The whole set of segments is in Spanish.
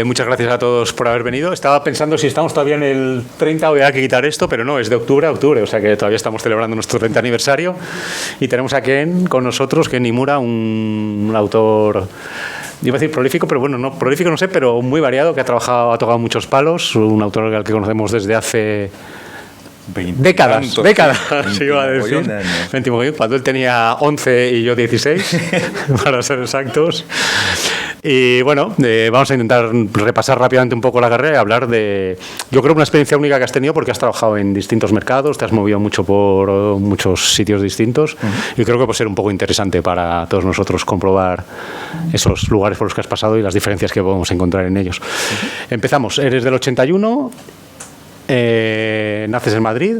Muchas gracias a todos por haber venido. Estaba pensando si estamos todavía en el 30 o hay que quitar esto, pero no, es de octubre a octubre, o sea que todavía estamos celebrando nuestro 30 aniversario. Y tenemos a Ken con nosotros, Ken Nimura, un autor, iba a decir prolífico, pero bueno, no, prolífico no sé, pero muy variado, que ha tocado muchos palos, un autor al que conocemos desde hace décadas, se iba a decir. 20 cuando él tenía 11 y yo 16, para ser exactos. Y bueno, vamos a intentar repasar rápidamente un poco la carrera y hablar de, yo creo, una experiencia única que has tenido porque has trabajado en distintos mercados, te has movido mucho por muchos sitios distintos y creo que puede ser un poco interesante para todos nosotros comprobar esos lugares por los que has pasado y las diferencias que podemos encontrar en ellos. Empezamos, eres del 81, naces en Madrid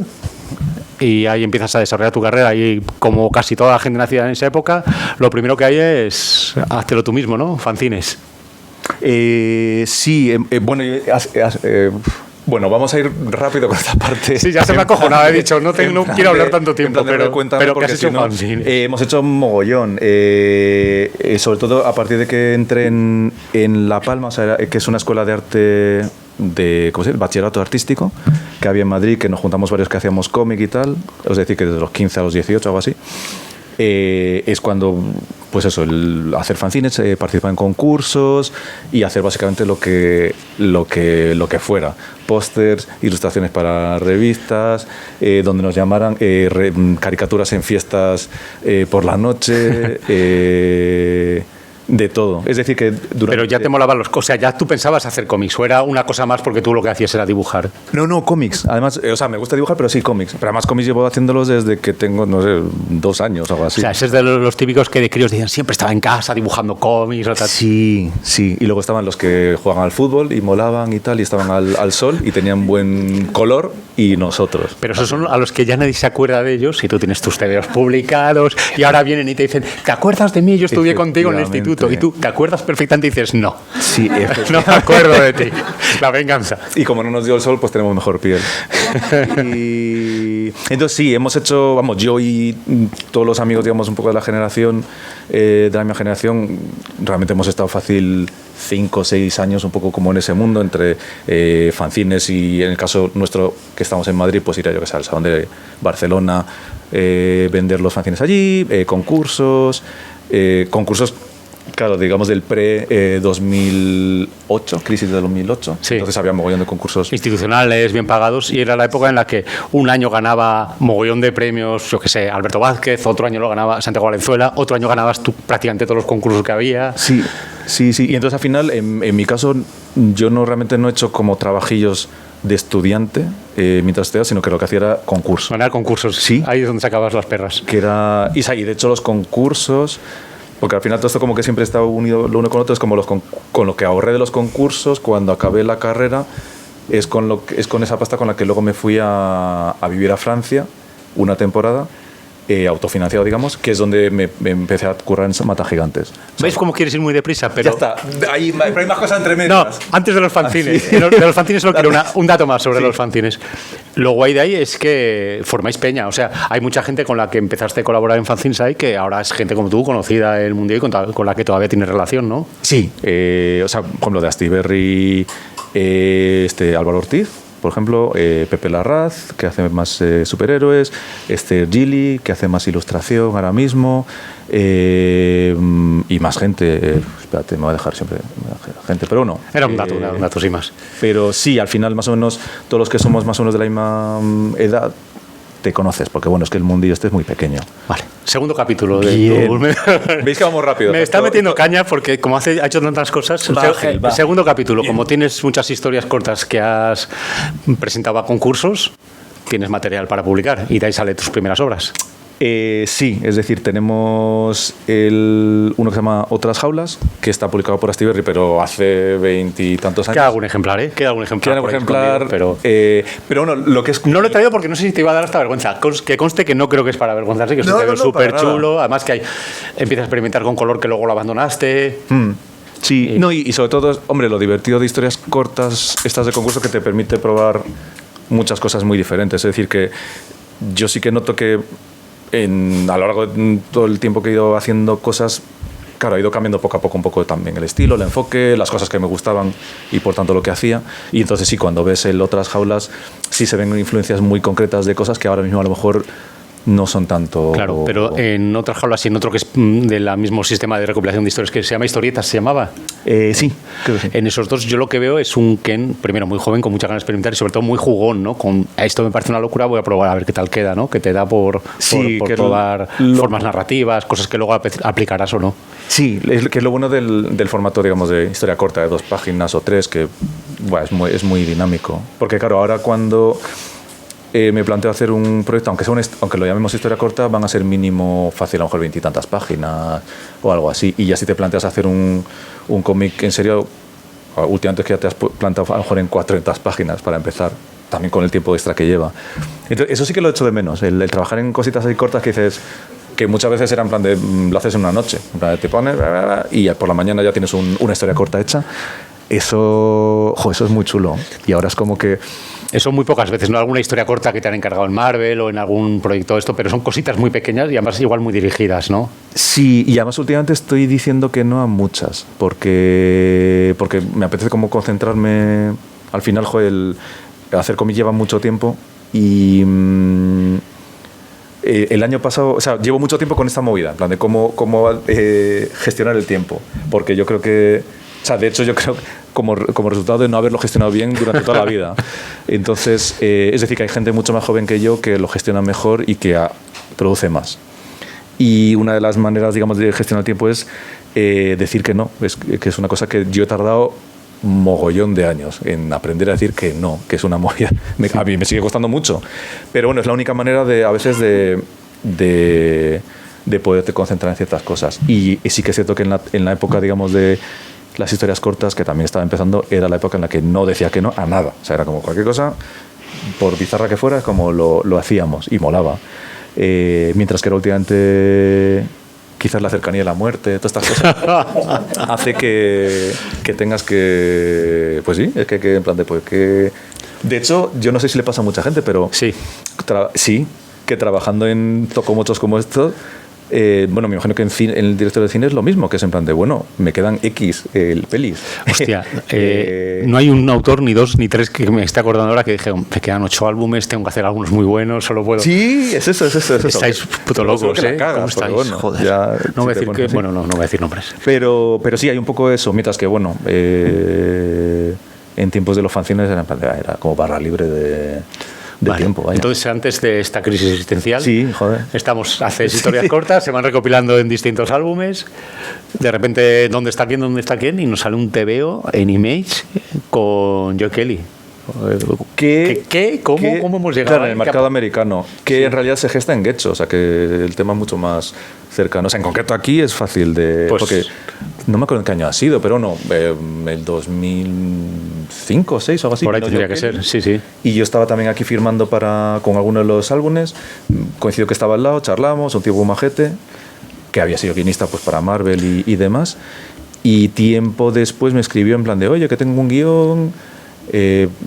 y ahí empiezas a desarrollar tu carrera y como casi toda la gente nacida en esa época, lo primero que hay es háztelo tú mismo, ¿no? Fanzines. Sí, bueno, vamos a ir rápido con esta parte. Sí, ya se me ha acojonado, he dicho, no quiero hablar tanto tiempo, pero ¿qué has hecho fanzine? Hemos hecho un mogollón, sobre todo a partir de que entré en La Palma, o sea, que es una escuela de arte de bachillerato artístico que había en Madrid, que nos juntamos varios que hacíamos cómic y tal, es decir, que desde los 15 a los 18 o algo así. Es cuando, pues eso, el hacer fanzines, participar en concursos y hacer básicamente lo que fuera. Pósters, ilustraciones para revistas, donde nos llamaran, caricaturas en fiestas por la noche, de todo. Es decir, que Pero ya te molaban los... O sea, ya tú pensabas hacer cómics, o era una cosa más porque tú lo que hacías era dibujar. No, cómics. Además, o sea, me gusta dibujar, pero sí cómics. Pero además cómics llevo haciéndolos desde que tengo, no sé, 2 años o algo así. O sea, ese es de los típicos que de críos decían siempre estaba en casa dibujando cómics o tal. Sí. Y luego estaban los que jugaban al fútbol y molaban y tal, y estaban al sol y tenían buen color, y nosotros. Pero esos son a los que ya nadie se acuerda de ellos y tú tienes tus TVOs publicados y ahora vienen y te dicen, ¿te acuerdas de mí? Yo estudié contigo en el instituto. Y tú, ¿te acuerdas perfectamente? Y dices, no. Sí, no me acuerdo de ti. La venganza. Y como no nos dio el sol, pues tenemos mejor piel. Y entonces sí, hemos hecho, vamos, yo y todos los amigos, digamos, un poco de la generación, de la misma generación, realmente hemos estado fácil 5 o 6 años un poco como en ese mundo, entre fanzines y en el caso nuestro, que estamos en Madrid, pues ir a, yo que sé, al Salón de Barcelona, vender los fanzines allí, concursos, claro, digamos del pre-2008, crisis de 2008. Sí. Entonces había mogollón de concursos institucionales, bien pagados, y era la época en la que un año ganaba mogollón de premios, yo que sé, Alberto Vázquez, otro año lo ganaba Santiago Valenzuela, otro año ganabas tú prácticamente todos los concursos que había. Sí. Y entonces al final, en mi caso, yo realmente no he hecho como trabajillos de estudiante mientras estudiaba, sino que lo que hacía era concursos. Ganar concursos, sí. Ahí es donde sacabas las perras. Y de hecho los concursos, porque al final todo esto como que siempre está unido lo uno con lo otro, es como con lo que ahorré de los concursos cuando acabé la carrera, es con esa pasta con la que luego me fui a vivir a Francia una temporada, autofinanciado, digamos, que es donde me empecé a currar en Mata Gigantes. ¿Veis cómo quieres ir muy deprisa? Pero ya está, pero hay más cosas entre medias. No, antes de los fanzines. Sí. De los fanzines solo quiero un dato más sobre los fanzines. Lo guay de ahí es que formáis peña, o sea, hay mucha gente con la que empezaste a colaborar en fanzines ahí, que ahora es gente como tú, conocida en el mundo y con la que todavía tienes relación, ¿no? Sí, o sea, por ejemplo, de Astiberri, Álvaro Ortiz, por ejemplo, Pepe Larraz, que hace más superhéroes, Esther Gili, que hace más ilustración ahora mismo, y más gente. Espérate, me va a dejar siempre gente, pero no. Era un dato sin más. Pero sí, al final, más o menos, todos los que somos más o menos de la misma edad, te conoces, porque bueno, es que el mundillo es muy pequeño. Vale, segundo capítulo. ¿Veis que vamos rápido? Me está metiendo caña porque como ha hecho tantas cosas. Segundo capítulo, bien. Como tienes muchas historias cortas que has presentado a concursos, tienes material para publicar y de ahí salen tus primeras obras. Sí, es decir, tenemos uno que se llama Otras Jaulas, que está publicado por Astiberri, pero hace 20 y tantos años. Queda algún ejemplar, Queda algún ejemplar. Pero bueno, lo que es... No lo he traído porque no sé si te iba a dar hasta vergüenza. Que conste que no creo que es para avergonzarse, que es un TV súper chulo. Además que empiezas a experimentar con color que luego lo abandonaste. Sí, y sobre todo, hombre, lo divertido de historias cortas, estas de concurso, que te permite probar muchas cosas muy diferentes. Es decir, que yo sí que noto que a lo largo de todo el tiempo que he ido haciendo cosas, claro, ha ido cambiando poco a poco un poco también el estilo, el enfoque, las cosas que me gustaban y por tanto lo que hacía. Y entonces sí, cuando ves el Otras Jaulas, sí se ven influencias muy concretas de cosas que ahora mismo a lo mejor no son tanto... Claro, pero en Otras Jaulas y en otro que es del mismo sistema de recopilación de historias que se llama Historietas, ¿se llamaba? Sí, creo que sí. En esos dos yo lo que veo es un Ken, primero muy joven, con muchas ganas de experimentar y sobre todo muy jugón, ¿no? Con esto me parece una locura, voy a probar a ver qué tal queda, ¿no? Que te da por probar formas narrativas, cosas que luego aplicarás o no. Sí, que es lo bueno del formato, digamos, de historia corta, de 2 páginas o 3, que bueno, es muy dinámico. Porque claro, ahora cuando... me planteo hacer un proyecto, aunque lo llamemos historia corta, van a ser mínimo fácil, a lo mejor 20 y tantas páginas o algo así. Y ya si te planteas hacer un cómic en serio, últimamente es que ya te has planteado a lo mejor en 400 páginas para empezar, también con el tiempo extra que lleva. Entonces, eso sí que lo echo de menos, el trabajar en cositas así cortas que dices, que muchas veces era en plan de, lo haces en una noche, en plan de, te pones y por la mañana ya tienes una historia corta hecha. Eso es muy chulo. Y ahora es como que... Eso muy pocas veces, ¿no? Alguna historia corta que te han encargado en Marvel o en algún proyecto de esto, pero son cositas muy pequeñas y además igual muy dirigidas, ¿no? Sí, y además últimamente estoy diciendo que no a muchas, porque me apetece como concentrarme... Al final, hacer cómic lleva mucho tiempo y... el año pasado, o sea, llevo mucho tiempo con esta movida, en plan de cómo gestionar el tiempo, porque yo creo que... O sea, de hecho, yo creo que como resultado de no haberlo gestionado bien durante toda la vida. Entonces, es decir, que hay gente mucho más joven que yo que lo gestiona mejor y que produce más. Y una de las maneras, digamos, de gestionar el tiempo es decir que no. Que es una cosa que yo he tardado mogollón de años en aprender a decir que no, que es una movida. A mí me sigue costando mucho. Pero bueno, es la única manera a veces de poderte concentrar en ciertas cosas. Y sí que es cierto que en la época, digamos, de las historias cortas, que también estaba empezando, era la época en la que no decía que no a nada. O sea, era como cualquier cosa, por bizarra que fuera, es como lo hacíamos y molaba. Mientras que era últimamente, quizás la cercanía de la muerte, todas estas cosas, hace que tengas que... Pues sí, es que en plan de... Pues que... De hecho, yo no sé si le pasa a mucha gente, pero... Sí. Sí, que trabajando en tocomochos como estos... bueno, me imagino que en el director de cine es lo mismo, que es en plan de, bueno, me quedan X pelis. Hostia, no hay un autor, ni 2, ni 3 que me esté acordando ahora que dije, me quedan 8 álbumes, tengo que hacer algunos muy buenos, solo puedo... Sí, es eso. Estáis puto locos, ¿eh? Cagas, ¿Cómo estáis? bueno, joder. Ya, no voy a decir que... Así. Bueno, no voy a decir nombres. Pero sí, hay un poco eso, mientras que, bueno, en tiempos de los fanzines era como barra libre de tiempo. Vaya. Entonces, antes de esta crisis existencial, sí, joder. Haces historias cortas, se van recopilando en distintos álbumes. De repente, ¿dónde está quién? Y nos sale un TVO en Image con Joe Kelly. ¿Cómo hemos llegado? Claro, en el mercado americano, que sí. En realidad se gesta en Getxo, o sea que el tema es mucho más cercano. O sea, en concreto aquí es fácil de... Pues, porque no me acuerdo en qué año ha sido, pero no, el 2005 o 6 o algo así. Por ahí tendría que ser, sí. Y yo estaba también aquí firmando con alguno de los álbumes, coincidió que estaba al lado, charlamos, un tipo majete, que había sido guionista pues, para Marvel y demás, y tiempo después me escribió en plan de, oye, que tengo un guión...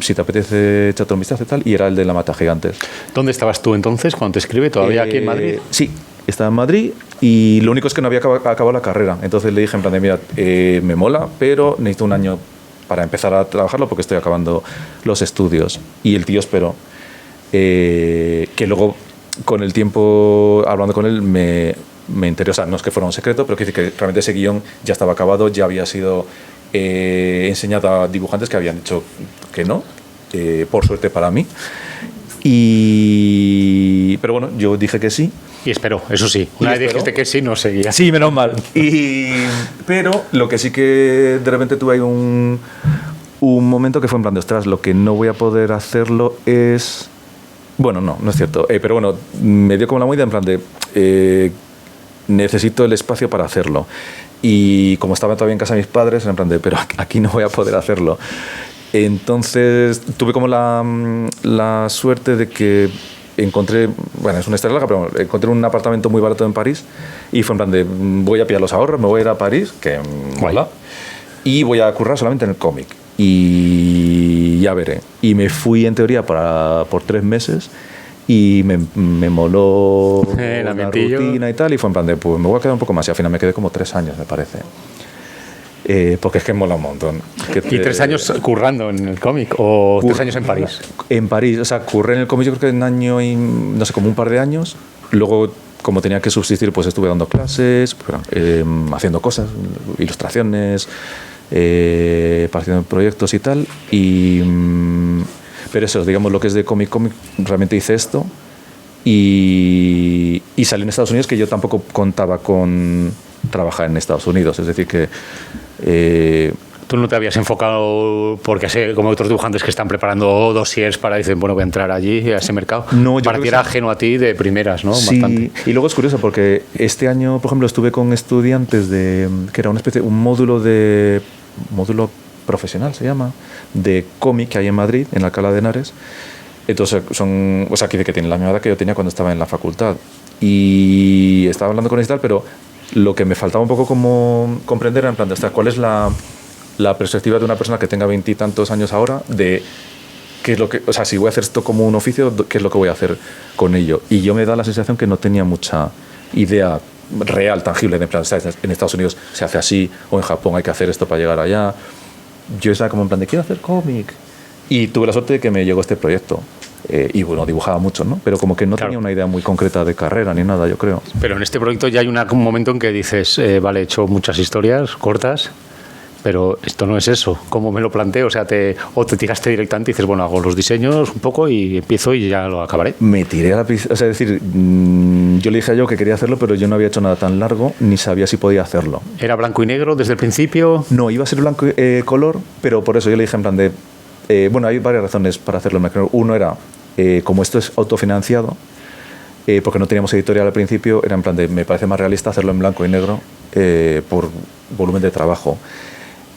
si te apetece echarte un vistazo y tal, y era el de La Mata Gigantes. ¿Dónde estabas tú entonces cuando te escribe? ¿Todavía aquí en Madrid? Sí, estaba en Madrid y lo único es que no había acabado la carrera. Entonces le dije en plan de, mira, me mola, pero necesito un año para empezar a trabajarlo porque estoy acabando los estudios. Y el tío esperó. Que luego, con el tiempo, hablando con él, me enteré, o sea, no es que fuera un secreto, pero que realmente ese guión ya estaba acabado, ya había sido... enseñado a dibujantes que habían dicho que no, por suerte para mí. Pero bueno, yo dije que sí. Y esperó, eso sí. Una vez dijiste que sí, no seguía. Sí, menos mal. Pero lo que sí que de repente tuve ahí un momento que fue en plan de, ostras, lo que no voy a poder hacerlo es... Bueno, no es cierto. Pero bueno, me dio como la movida en plan de... necesito el espacio para hacerlo. Y como estaba todavía en casa de mis padres, en plan de, pero aquí no voy a poder hacerlo. Entonces tuve como la suerte de que encontré, bueno, es una historia larga, pero encontré un apartamento muy barato en París y fue en plan de, voy a pillar los ahorros, me voy a ir a París, que mola, y voy a currar solamente en el cómic. Y ya veré. Y me fui en teoría por 3 meses y me moló El la ambientillo. rutina y tal, y fue en plan de, pues me voy a quedar un poco más, y al final me quedé como 3 años, me parece. Porque es que mola un montón. ¿Y 3 años currando en el cómic o 3 años en París? En París, o sea, curré en el cómic yo creo que un año y, no sé, como un par de años. Luego, como tenía que subsistir, pues estuve dando clases, haciendo cosas, ilustraciones, participando en proyectos y tal. Pero eso, digamos, lo que es de cómic, realmente hice esto. Y salí en Estados Unidos, que yo tampoco contaba con trabajar en Estados Unidos. Es decir, que... ¿Tú no te habías enfocado, porque sé, como otros dibujantes que están preparando dossiers para, dicen, bueno, voy a entrar allí, a ese mercado? No, yo para ti era ajeno a ti de primeras, ¿no? Sí, bastante. y luego es curioso porque este año, por ejemplo, estuve con estudiantes que era una especie, un módulo profesional, se llama, de cómic que hay en Madrid, en Alcalá de Henares. Entonces, que tienen la misma edad que yo tenía cuando estaba en la facultad. Y estaba hablando con ellos y tal, pero lo que me faltaba un poco como comprender era en plan de, ¿cuál es la perspectiva de una persona que tenga 20 y tantos años ahora de qué es lo que, o sea, si voy a hacer esto como un oficio, qué es lo que voy a hacer con ello? Y yo me da la sensación que no tenía mucha idea real, tangible, de en plan, en Estados Unidos se hace así, o en Japón hay que hacer esto para llegar allá. Yo estaba como en plan de, quiero hacer cómic. Y tuve la suerte de que me llegó este proyecto. Y bueno, dibujaba mucho, ¿no? Pero como que no tenía una idea muy concreta de carrera ni nada, yo creo. Pero en este proyecto ya hay un momento en que dices, vale, he hecho muchas historias cortas, pero esto no es eso. ¿Cómo me lo planteo? O sea, te tiraste directamente y dices, bueno, hago los diseños un poco y empiezo y ya lo acabaré. Me tiré a la piscina. O sea, es decir, yo le dije a yo que quería hacerlo, pero yo no había hecho nada tan largo, ni sabía si podía hacerlo. ¿Era blanco y negro desde el principio? No, iba a ser blanco y color, pero por eso yo le dije en plan de... bueno, hay varias razones para hacerlo en blanco y negro. Uno era, como esto es autofinanciado, porque no teníamos editorial al principio, era en plan de, me parece más realista hacerlo en blanco y negro por volumen de trabajo.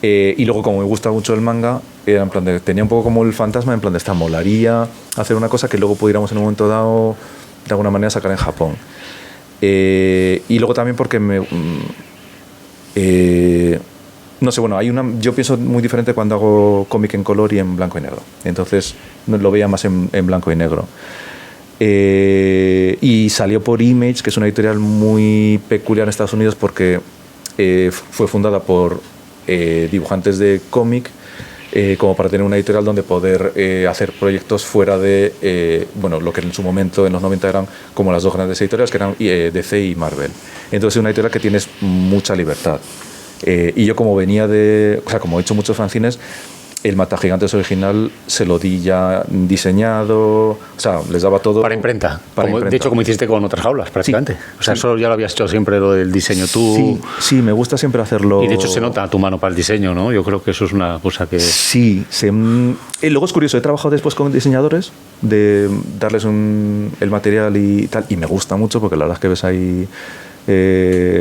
Y luego, como me gusta mucho el manga, era en plan de, tenía un poco como el fantasma, en plan de, molaría hacer una cosa que luego pudiéramos en un momento dado, de alguna manera, sacar en Japón. Y luego también porque no sé, bueno, yo pienso muy diferente cuando hago cómic en color y en blanco y negro. Entonces lo veía más en blanco y negro. Y salió por Image, que es una editorial muy peculiar en Estados Unidos porque fue fundada por dibujantes de cómic, como para tener una editorial donde poder hacer proyectos fuera de lo que en su momento, en los 90, eran como las dos grandes editoriales, que eran DC y Marvel. Entonces es una editorial que tienes mucha libertad. Y yo, como venía como he hecho muchos fanzines, el Matagigantes original se lo di ya diseñado, o sea, les daba todo para imprenta. Imprenta. De hecho, como hiciste con otras jaulas, prácticamente. Sí, o sea, eso ya lo habías hecho siempre, lo del diseño tú. Sí, me gusta siempre hacerlo. Y de hecho se nota tu mano para el diseño, ¿no? Yo creo que eso es una cosa que... Sí. Luego es curioso, he trabajado después con diseñadores, de darles el material y tal, y me gusta mucho porque la verdad es que ves ahí...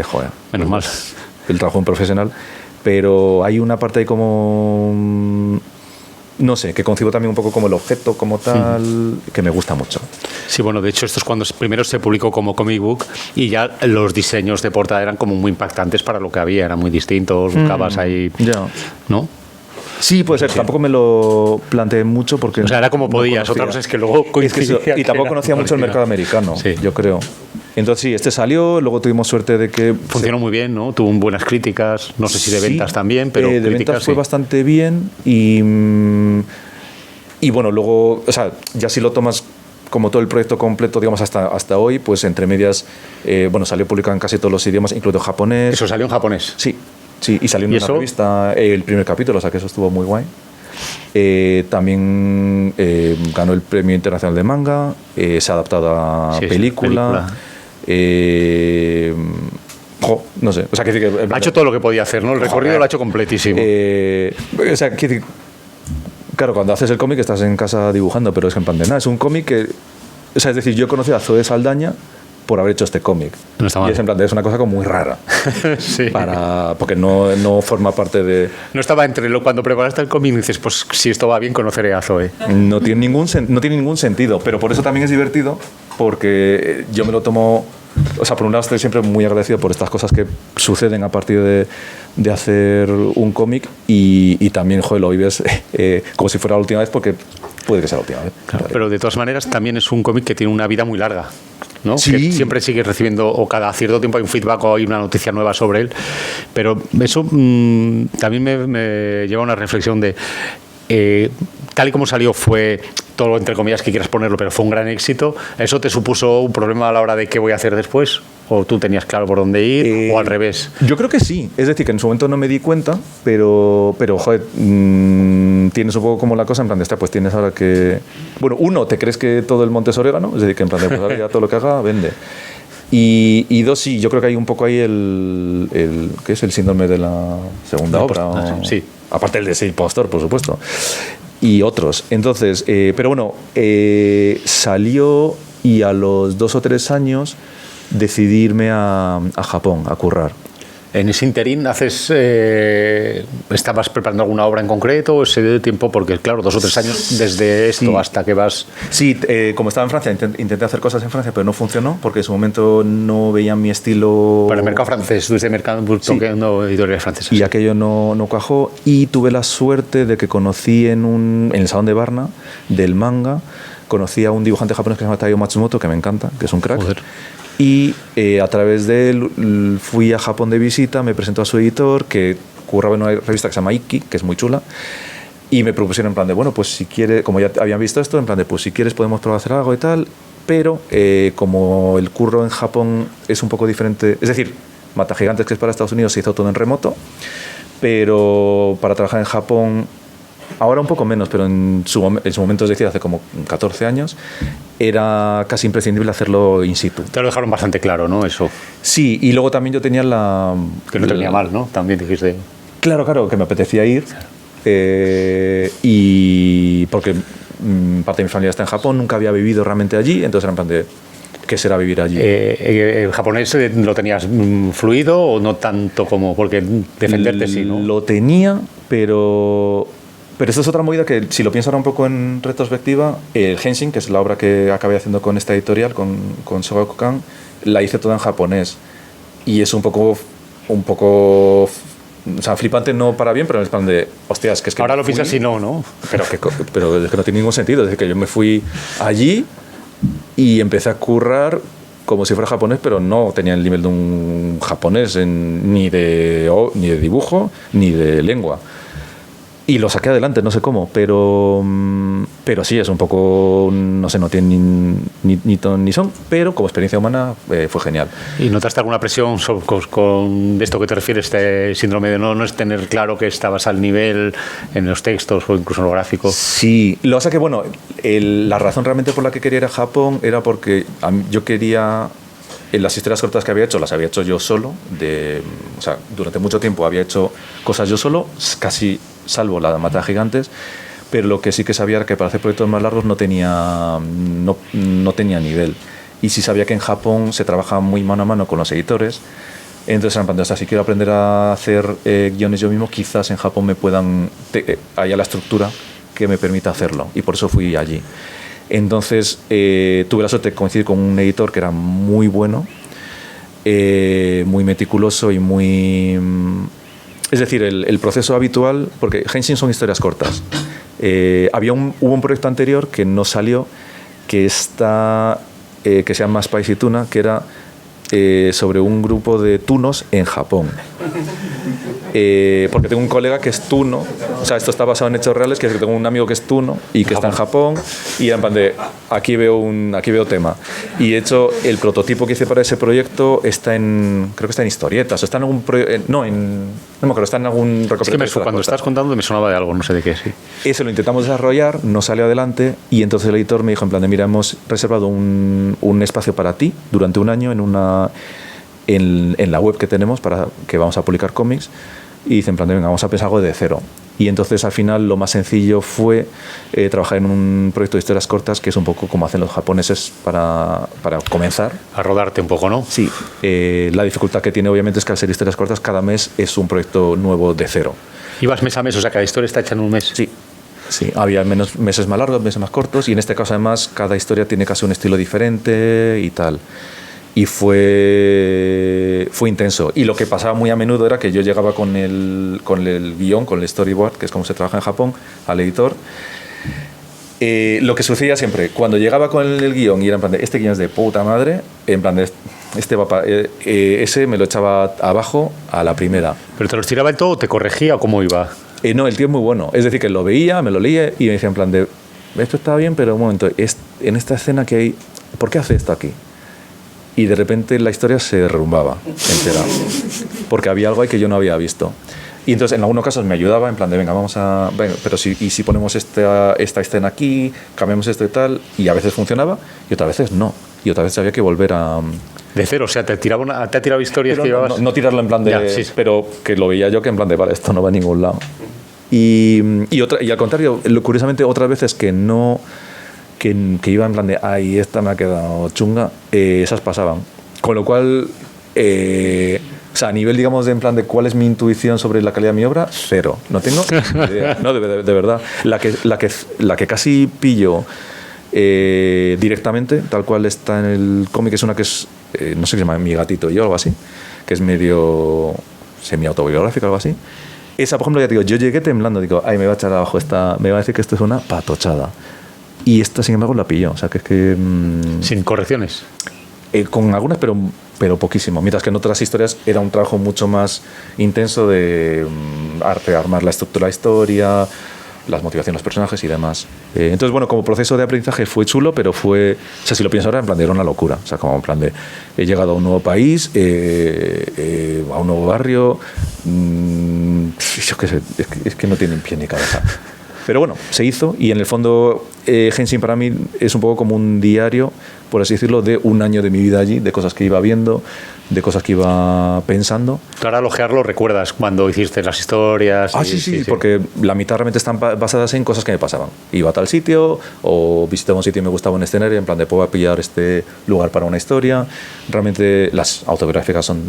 joder. Menos mal. El trabajo en profesional. Pero hay una parte ahí como, no sé, que concibo también un poco como el objeto como tal, que me gusta mucho. Sí, bueno, de hecho esto es cuando primero se publicó como comic book y ya los diseños de portada eran como muy impactantes para lo que había, eran muy distintos, buscabas ahí, ¿no? Sí, puede ser, tampoco me lo planteé mucho porque... O sea, era como podías, otra cosa es que luego coincidía. Y tampoco conocía mucho el mercado americano, yo creo. Entonces sí, este salió, luego tuvimos suerte de que... Funcionó muy bien, ¿no? Tuvo buenas críticas, no sé si de ventas también, pero de ventas fue bastante bien y bueno, luego, o sea, ya si lo tomas como todo el proyecto completo, digamos, hasta hoy, pues entre medias, salió publicado en casi todos los idiomas, incluido japonés. ¿Eso salió en japonés? Sí, y salió en una revista el primer capítulo, o sea que eso estuvo muy guay. También ganó el Premio Internacional de Manga, se ha adaptado a película. No sé, o sea, que ha hecho todo lo que podía hacer, ¿no? El recorrido lo ha hecho completísimo. O sea, claro, cuando haces el cómic estás en casa dibujando, pero es en plan de nada, es un cómic que, o sea, es decir, yo conocí a Zoe Saldaña por haber hecho este cómic. No está mal. Y es en plan de, es una cosa como muy rara. Sí. Porque no forma parte de... No estaba cuando preparaste el cómic y dices, pues si esto va bien, conoceré a Zoe. No tiene ningún sentido, pero por eso también es divertido, porque yo me lo tomo o sea, por un lado estoy siempre muy agradecido por estas cosas que suceden a partir de hacer un cómic y también, joder, lo vives como si fuera la última vez porque puede que sea la última vez. Claro, pero de todas maneras también es un cómic que tiene una vida muy larga, ¿no? Sí. Que siempre sigues recibiendo, o cada cierto tiempo hay un feedback o hay una noticia nueva sobre él, pero eso también me lleva a una reflexión de tal y como salió fue todo, entre comillas, que quieras ponerlo, pero fue un gran éxito. ¿Eso te supuso un problema a la hora de qué voy a hacer después? ¿O tú tenías claro por dónde ir? ¿O al revés? Yo creo que sí. Es decir, que en su momento no me di cuenta, pero joder, tienes un poco como la cosa, en plan de pues tienes ahora que... Bueno, uno, te crees que todo el monte es orégano, es decir, que en plan de pues ahora ya todo lo que haga, vende. Y dos, sí, yo creo que hay un poco ahí ¿qué es? El síndrome de la segunda obra. Sí. Aparte el de ser impostor, por supuesto. Y otros. Entonces, pero bueno, salió y a los 2 o 3 años decidí irme a Japón a currar. En ese interín ¿estabas preparando alguna obra en concreto o ese tiempo? Porque claro, 2 o 3 años desde esto sí. hasta que vas... Sí, como estaba en Francia, intenté hacer cosas en Francia, pero no funcionó porque en su momento no veían mi estilo... Para el mercado francés, desde el mercado editoriales francesas. Y aquello no cuajó y tuve la suerte de que conocí en el Salón de Varna del manga, conocí a un dibujante japonés que se llama Taiyo Matsumoto, que me encanta, que es un crack. Joder. Y a través de él fui a Japón de visita, me presentó a su editor, que curraba en una revista que se llama Ikki, que es muy chula, y me propusieron en plan de, bueno, pues si quieres, como ya habían visto esto, en plan de, pues si quieres podemos probar a hacer algo y tal, pero como el curro en Japón es un poco diferente, es decir, Mata Gigantes, que es para Estados Unidos, se hizo todo en remoto, pero para trabajar en Japón... Ahora un poco menos, pero en su momento, es decir, hace como 14 años, era casi imprescindible hacerlo in situ. Te lo dejaron bastante claro, ¿no? Eso. Sí, y luego también yo tenía que no tenía mal, ¿no? También dijiste... Claro, que me apetecía ir. Y porque parte de mi familia está en Japón, nunca había vivido realmente allí, entonces era en plan de... ¿Qué será vivir allí? ¿El japonés lo tenías fluido o no tanto como...? Porque defenderte sí, ¿no? Lo tenía, pero esto es otra movida que, si lo pienso ahora un poco en retrospectiva, el Henshin, que es la obra que acabé haciendo con esta editorial, con Shogakukan, la hice toda en japonés. Y es un poco o sea, flipante no para bien, pero en el plan de, hostias, que es que... Ahora lo piensas y no. Pero es que no tiene ningún sentido. Es decir, que yo me fui allí y empecé a currar como si fuera japonés, pero no tenía el nivel de un japonés ni de dibujo, ni de lengua. Y lo saqué adelante, no sé cómo, pero sí, es un poco, no sé, no tiene ni ton ni son, pero como experiencia humana fue genial. ¿Y notaste alguna presión con esto que te refieres, este síndrome de no es tener claro que estabas al nivel en los textos o incluso en lo gráfico? Sí, lo que pasa que, bueno, la razón realmente por la que quería ir a Japón era porque yo quería... Las historias cortas que había hecho, las había hecho yo solo, o sea, durante mucho tiempo había hecho cosas yo solo, casi salvo la de Mata Gigantes, pero lo que sí que sabía era que para hacer proyectos más largos no tenía nivel. Y sí sabía que en Japón se trabaja muy mano a mano con los editores, entonces en plan, si quiero aprender a hacer guiones yo mismo, quizás en Japón me haya la estructura que me permita hacerlo, y por eso fui allí. Entonces tuve la suerte de coincidir con un editor que era muy bueno, muy meticuloso y muy... Es decir, el proceso habitual, porque Henshin son historias cortas. Hubo un proyecto anterior que no salió, que se llama Spicy Tuna, que era sobre un grupo de tunos en Japón. Porque tengo un colega que es tuno, o sea, esto está basado en hechos reales, que tengo un amigo que es tuno y que está en Japón, y en plan de, aquí veo tema. Y de hecho, el prototipo que hice para ese proyecto creo que está en historietas, o está en algún no me acuerdo, está en algún recopilatorio. Es que cuando estás contando me sonaba de algo, no sé de qué, sí. Eso lo intentamos desarrollar, no salió adelante, y entonces el editor me dijo en plan de, mira, hemos reservado un espacio para ti durante un año en la web que tenemos para que vamos a publicar cómics, y dicen en plan de, venga, vamos a pensar algo de cero. Y entonces al final lo más sencillo fue trabajar en un proyecto de historias cortas, que es un poco como hacen los japoneses para comenzar. A rodarte un poco, ¿no? Sí. La dificultad que tiene obviamente es que al ser historias cortas cada mes es un proyecto nuevo de cero. ¿Ibas mes a mes? O sea, cada historia está hecha en un mes. Sí, había meses más largos, meses más cortos, y en este caso además cada historia tiene casi un estilo diferente y tal. Y fue intenso. Y lo que pasaba muy a menudo era que yo llegaba con el guión, con el storyboard, que es como se trabaja en Japón, al editor. Lo que sucedía siempre, cuando llegaba con el guión y era en plan de, este guión es de puta madre, en plan de, ese me lo echaba abajo a la primera. ¿Pero te los tiraba el todo o te corregía o cómo iba? No, el tío es muy bueno. Es decir, que lo veía, me lo leía y me decía en plan de, esto está bien, pero un momento, en esta escena que hay, ¿por qué hace esto aquí? Y de repente la historia se derrumbaba entera, porque había algo ahí que yo no había visto. Y entonces en algunos casos me ayudaba en plan de, venga, vamos a... Bueno, pero si ponemos esta escena aquí, cambiamos esto y tal, y a veces funcionaba y otras veces no. Y otras veces había que volver a... De cero, o sea, te ha tirado historias que llevabas... No tirarlo en plan de... Ya, sí. Pero que lo veía yo que en plan de, vale, esto no va a ningún lado. Y al contrario, curiosamente, otras veces que no... Que iba en plan de, ay, esta me ha quedado chunga, esas pasaban. Con lo cual... o sea, a nivel, digamos, de en plan de cuál es mi intuición sobre la calidad de mi obra, cero. No tengo idea. No, de verdad. La que casi pillo directamente, tal cual está en el cómic, es una que es, no sé qué se llama, Mi gatito y yo, algo así, que es medio semi-autobiográfica, algo así. Esa, por ejemplo, ya te digo, yo llegué temblando, digo, ay, me va a echar abajo esta, me va a decir que esto es una patochada. Y esta, sin embargo, la pilló. O sea, que es que... Sin correcciones. Con algunas, pero poquísimo. Mientras que en otras historias era un trabajo mucho más intenso de armar la estructura de la historia, las motivaciones de los personajes y demás. Entonces, bueno, como proceso de aprendizaje fue chulo, pero fue... O sea, si lo pienso ahora, en plan de, era una locura. O sea, como en plan de... He llegado a un nuevo país, a un nuevo barrio... yo qué sé, es que no tienen pie ni cabeza. Pero bueno, se hizo y en el fondo Henshin para mí es un poco como un diario, por así decirlo, de un año de mi vida allí, de cosas que iba viendo, de cosas que iba pensando. Tú ahora al ojearlo recuerdas cuando hiciste las historias. Sí, porque la mitad realmente están basadas en cosas que me pasaban. Iba a tal sitio o visitaba un sitio y me gustaba un escenario, en plan de puedo pillar este lugar para una historia. Realmente las autobiográficas son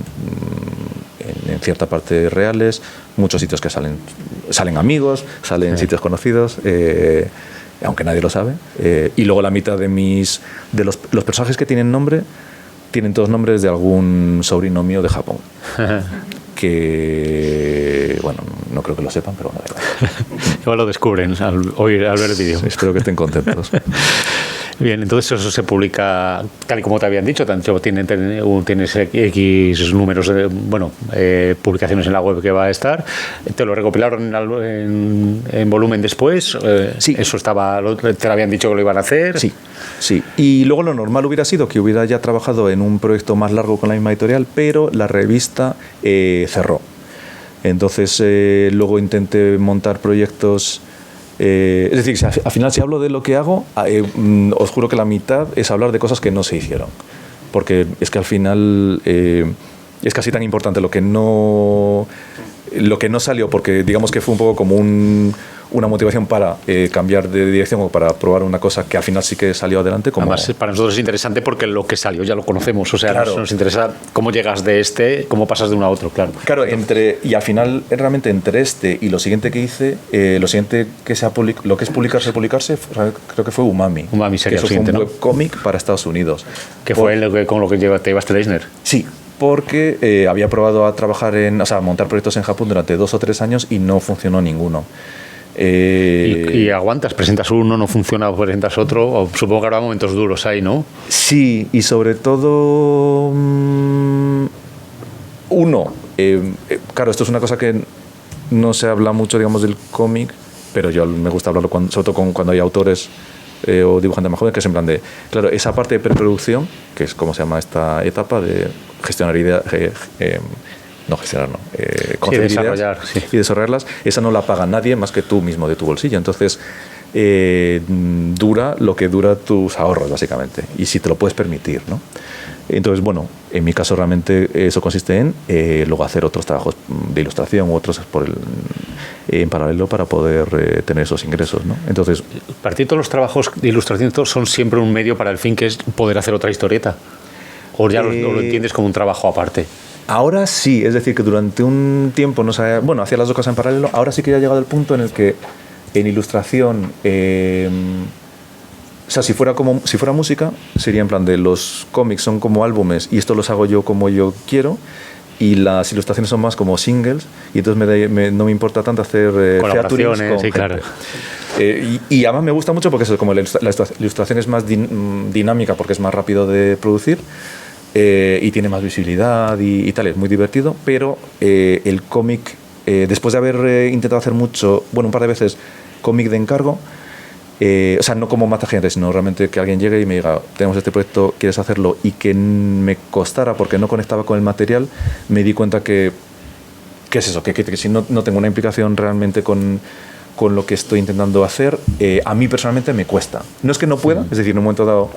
en cierta parte reales, muchos sitios que salen amigos, salen sitios conocidos, aunque nadie lo sabe, y luego la mitad de los personajes que tienen nombre tienen todos nombres de algún sobrino mío de Japón que, bueno, no creo que lo sepan, pero bueno, igual lo descubren al ver el vídeo. Espero que estén contentos. Bien, entonces eso se publica, tal y como te habían dicho, tanto tienes X números de publicaciones en la web que va a estar. ¿Te lo recopilaron en volumen después? Sí. ¿Eso te lo habían dicho que lo iban a hacer? Sí. Y luego lo normal hubiera sido que hubiera ya trabajado en un proyecto más largo con la misma editorial, pero la revista cerró. Entonces luego intenté montar proyectos... es decir, al final si hablo de lo que hago, os juro que la mitad es hablar de cosas que no se hicieron, porque es que al final es casi tan importante lo que no salió, porque digamos que fue un poco como una motivación para cambiar de dirección o para probar una cosa que al final sí que salió adelante. Además, para nosotros es interesante porque lo que salió ya lo conocemos, o sea, claro. nos interesa cómo llegas de cómo pasas de uno a otro, claro. Claro, y al final, realmente, entre este y lo siguiente que hice, lo siguiente que lo que es publicarse, creo que fue Umami. Umami sería que eso el siguiente, fue un ¿no? webcómic para Estados Unidos. Que fue con lo que te llevaste a Eisner. Sí, porque había probado a trabajar a montar proyectos en Japón durante 2 o 3 años y no funcionó ninguno. Y aguantas, presentas uno, no funciona, presentas otro, o supongo que habrá momentos duros ahí, ¿no? Sí, y sobre todo claro, esto es una cosa que no se habla mucho, digamos, del cómic, pero yo me gusta hablarlo sobre todo cuando hay autores o dibujantes más jóvenes, que es en plan de, claro, esa parte de preproducción, que es como se llama esta etapa de gestionar ideas, concebir desarrollar, ideas y desarrollarlas, esa no la paga nadie más que tú mismo de tu bolsillo. Entonces dura lo que dura tus ahorros, básicamente, y si te lo puedes permitir, ¿no? Entonces, bueno, en mi caso realmente eso consiste en luego hacer otros trabajos de ilustración u otros en paralelo para poder tener esos ingresos, ¿no? Entonces, para ti todos los trabajos de ilustración son siempre un medio para el fin, que es poder hacer otra historieta, o ya lo entiendes como un trabajo aparte. Ahora sí, es decir, que durante un tiempo hacía las dos cosas en paralelo. Ahora sí que ya ha llegado el punto en el que en ilustración, sea, si fuera música, sería en plan de los cómics son como álbumes y esto los hago yo como yo quiero, y las ilustraciones son más como singles, y entonces no me importa tanto hacer colaboraciones, con sí, claro. Y además me gusta mucho porque eso, como la ilustración es más dinámica porque es más rápido de producir, y tiene más visibilidad y tal, es muy divertido, pero el cómic, después de haber intentado hacer mucho, bueno, un par de veces cómic de encargo, o sea, no como mata gente, sino realmente que alguien llegue y me diga, tenemos este proyecto, ¿quieres hacerlo? Y que me costara porque no conectaba con el material, me di cuenta que es eso, que si no tengo una implicación realmente con lo que estoy intentando hacer, a mí personalmente me cuesta. No es que no pueda, es decir, en un momento dado,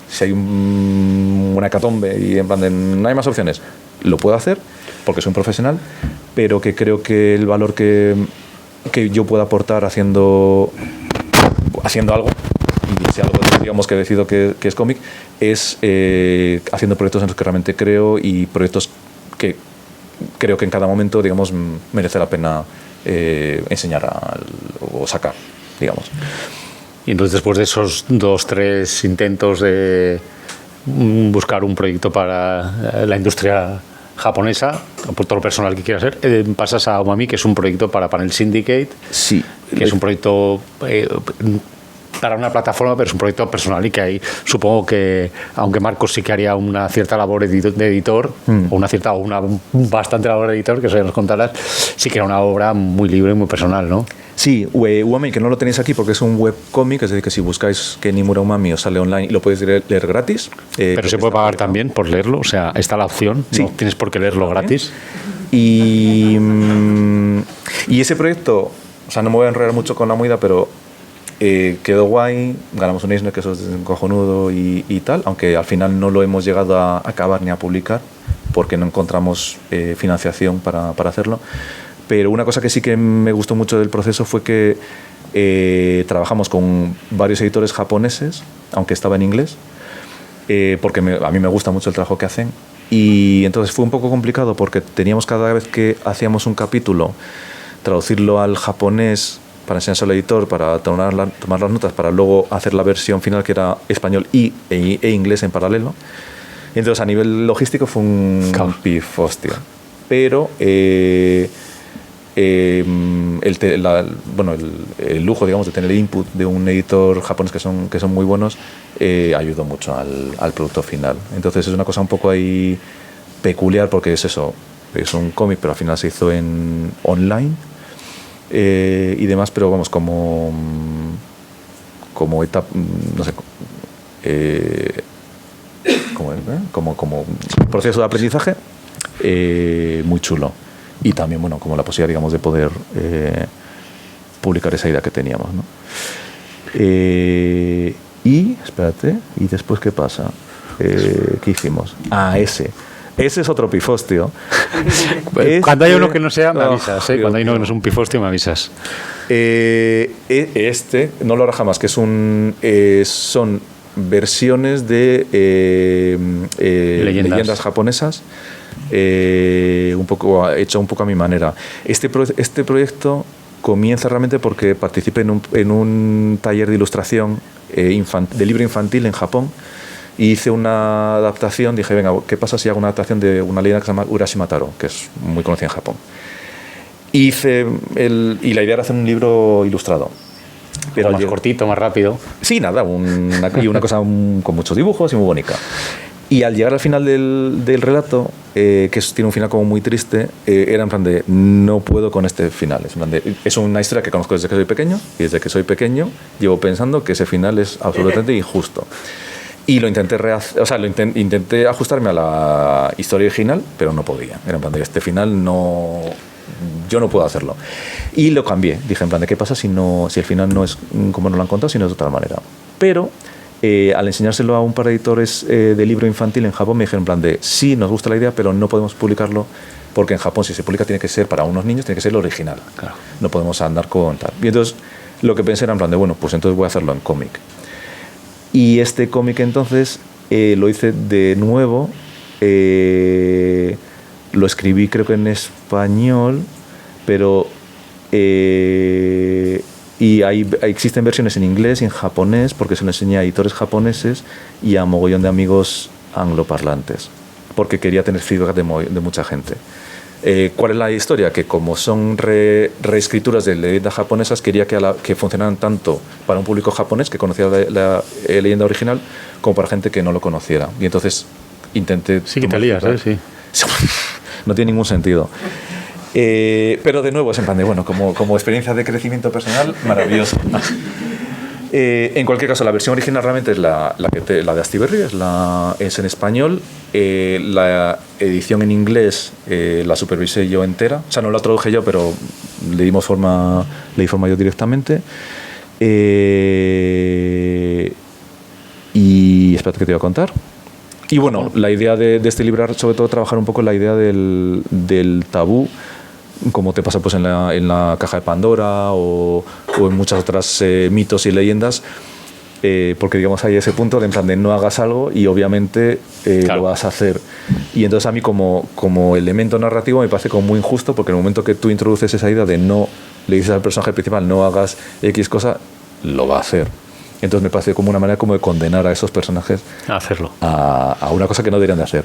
si hay una hecatombe y en plan de no hay más opciones, lo puedo hacer porque soy un profesional, pero que creo que el valor que yo pueda aportar haciendo algo, y si algo digamos que decido que es cómic, es haciendo proyectos en los que realmente creo, y proyectos que creo que en cada momento, digamos, merece la pena enseñar o sacar, digamos. Y entonces, después de esos 2-3 intentos de buscar un proyecto para la industria japonesa, por todo lo personal que quieras hacer, pasas a Umami, que es un proyecto para Panel Syndicate, sí, que es un proyecto para una plataforma, pero es un proyecto personal, y que ahí supongo que, aunque Marcos sí que haría una cierta labor de editor, o una bastante labor de editor, que eso ya nos contarás, sí que era una obra muy libre y muy personal, ¿no? Sí, Umami, que no lo tenéis aquí porque es un webcómic, es decir, que si buscáis que Nimura Umami os sale online y lo podéis leer gratis. Pero se puede pagar también por leerlo, o sea, está la opción, sí. No tienes por qué leerlo gratis. Y ese proyecto, o sea, no me voy a enredar mucho con la movida, pero quedó guay, ganamos un Eisner, que eso es un cojonudo y tal, aunque al final no lo hemos llegado a acabar ni a publicar porque no encontramos financiación para hacerlo. Pero una cosa que sí que me gustó mucho del proceso fue que trabajamos con varios editores japoneses, aunque estaba en inglés, porque a mí me gusta mucho el trabajo que hacen. Y entonces fue un poco complicado porque teníamos, cada vez que hacíamos un capítulo, traducirlo al japonés para enseñárselo al editor, para tomar las notas, para luego hacer la versión final, que era español e inglés en paralelo. Y entonces, a nivel logístico fue un pifostio. Pero el lujo, digamos, de tener el input de un editor japonés que son muy buenos, ayudó mucho al producto final. Entonces es una cosa un poco ahí peculiar, porque es eso, es un cómic, pero al final se hizo en online y demás, pero vamos, como etapa, no sé, como proceso de aprendizaje muy chulo. Y también, bueno, como la posibilidad, digamos, de poder publicar esa idea que teníamos, ¿no? Y, espérate, ¿y después qué pasa? ¿Qué hicimos? Ese es otro pifostio. Cuando hay uno que no sea, me avisas, ¿eh? Cuando hay uno que no es un pifostio, me avisas. No lo hará jamás, que son versiones de leyendas japonesas, hecho un poco a mi manera. Este proyecto comienza realmente porque participé en un taller de ilustración de libro infantil en Japón, y hice una adaptación. Dije, venga, ¿qué pasa si hago una adaptación de una leyenda que se llama Urashima Taro, que es muy conocida en Japón? Y la idea era hacer un libro ilustrado. Pero más cortito, más rápido. Sí, nada, una cosa con muchos dibujos y muy bonita. Y al llegar al final del relato, que tiene un final como muy triste, era en plan de, no puedo con este final. Es una historia que conozco desde que soy pequeño, y desde que soy pequeño llevo pensando que ese final es absolutamente injusto. Y lo intenté intenté ajustarme a la historia original, pero no podía. Era en plan de, este final yo no puedo hacerlo. Y lo cambié. Dije en plan de, ¿qué pasa si el final no es como nos lo han contado, sino de otra manera? Pero al enseñárselo a un par de editores de libro infantil en Japón, me dijeron en plan de, sí, nos gusta la idea, pero no podemos publicarlo porque en Japón, si se publica, tiene que ser para unos niños, tiene que ser lo original. Claro. No podemos andar con tal. Y entonces lo que pensé era en plan de, bueno, pues entonces voy a hacerlo en cómic. Y este cómic entonces lo hice de nuevo. Lo escribí creo que en español, pero Y existen versiones en inglés y en japonés, porque se lo enseñé a editores japoneses y a mogollón de amigos angloparlantes, porque quería tener feedback de mucha gente. ¿Cuál es la historia? Que como son reescrituras de leyendas japonesas, quería que funcionaran tanto para un público japonés que conociera la leyenda original, como para gente que no lo conociera. Y entonces intenté... Sí, que te lías, sí. No tiene ningún sentido. Pero de nuevo es en plan de, bueno, como experiencia de crecimiento personal, maravilloso. En cualquier caso, la versión original realmente es la de Astiberri, es en español. La edición en inglés la supervisé yo entera. O sea, no la traduje yo, pero le di forma yo directamente. Y espérate que te iba a contar. Y bueno, la idea de este libro era sobre todo trabajar un poco la idea del tabú, como te pasa pues en la caja de Pandora o en muchas otras mitos y leyendas, porque digamos hay ese punto de en plan de no hagas algo y obviamente claro, lo vas a hacer. Y entonces a mí como elemento narrativo me parece como muy injusto, porque en el momento que tú introduces esa idea de no, le dices al personaje principal no hagas X cosa, lo va a hacer. Entonces me parece como una manera como de condenar a esos personajes a hacerlo, a una cosa que no deberían de hacer.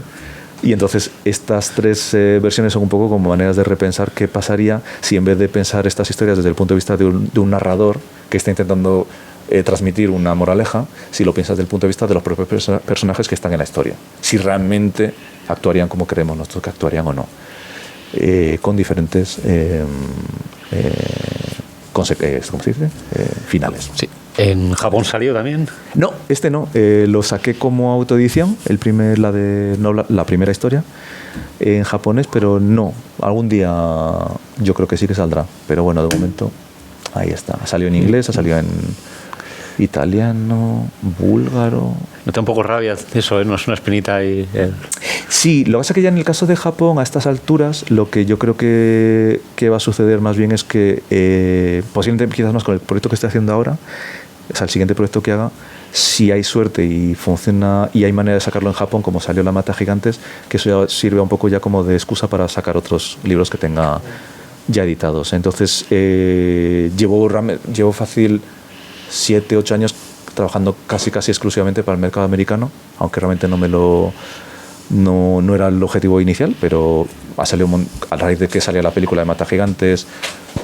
Y entonces estas tres versiones son un poco como maneras de repensar qué pasaría si en vez de pensar estas historias desde el punto de vista de un narrador que está intentando transmitir una moraleja, si lo piensas desde el punto de vista de los propios personajes que están en la historia. Si realmente actuarían como creemos nosotros que actuarían o no. Con diferentes ¿cómo se dice? Finales. Sí. ¿En Japón salió también? No, este no. Lo saqué como autoedición, la primera historia en japonés, pero no. Algún día yo creo que sí que saldrá. Pero bueno, de momento ahí está. Ha salido en inglés, ha salido en italiano, búlgaro. ¿No te da un poco rabia eso? ¿No es una espinita ahí? Sí, lo que pasa es que ya en el caso de Japón, a estas alturas, lo que yo creo que va a suceder más bien es que, posiblemente quizás más con el proyecto que estoy haciendo ahora, o sea, el siguiente proyecto que haga, si hay suerte y funciona y hay manera de sacarlo en Japón, como salió La Mata Gigantes, que eso ya sirve un poco ya como de excusa para sacar otros libros que tenga ya editados. Entonces, llevo fácil 7, 8 años trabajando casi exclusivamente para el mercado americano, aunque realmente no era el objetivo inicial, pero ha salido a raíz de que salía la película de Mata Gigantes,